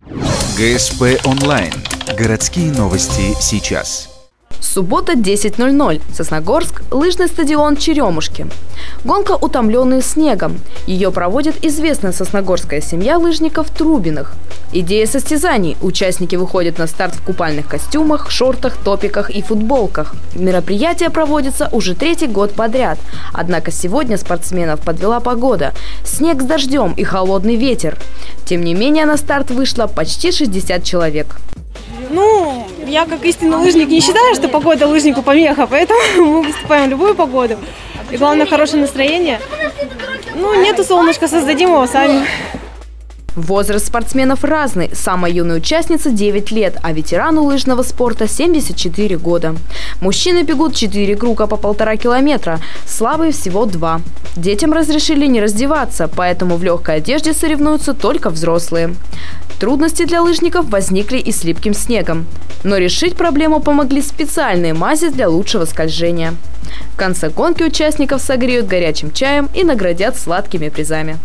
ГСП онлайн. Городские новости сейчас. Суббота, 10:00. Сосногорск. Лыжный стадион «Черемушки». Гонка «Утомленные снегом». Ее проводит известная сосногорская семья лыжников Трубиных. Идея состязаний. Участники выходят на старт в купальных костюмах, шортах, топиках и футболках. Мероприятие проводится уже 3-й год подряд. Однако сегодня спортсменов подвела погода. Снег с дождем и холодный ветер. Тем не менее, на старт вышло почти 60 человек. Я как истинный лыжник не считаю, что погода лыжнику помеха, поэтому мы выступаем в любую погоду. И главное, хорошее настроение. Нету солнышка, создадим его сами. Возраст спортсменов разный. Самая юная участница 9 лет, а ветерану лыжного спорта 74 года. Мужчины бегут 4 круга по 1,5 километра, слабые всего 2. Детям разрешили не раздеваться, поэтому в легкой одежде соревнуются только взрослые. Трудности для лыжников возникли и с липким снегом. Но решить проблему помогли специальные мази для лучшего скольжения. В конце гонки участников согреют горячим чаем и наградят сладкими призами.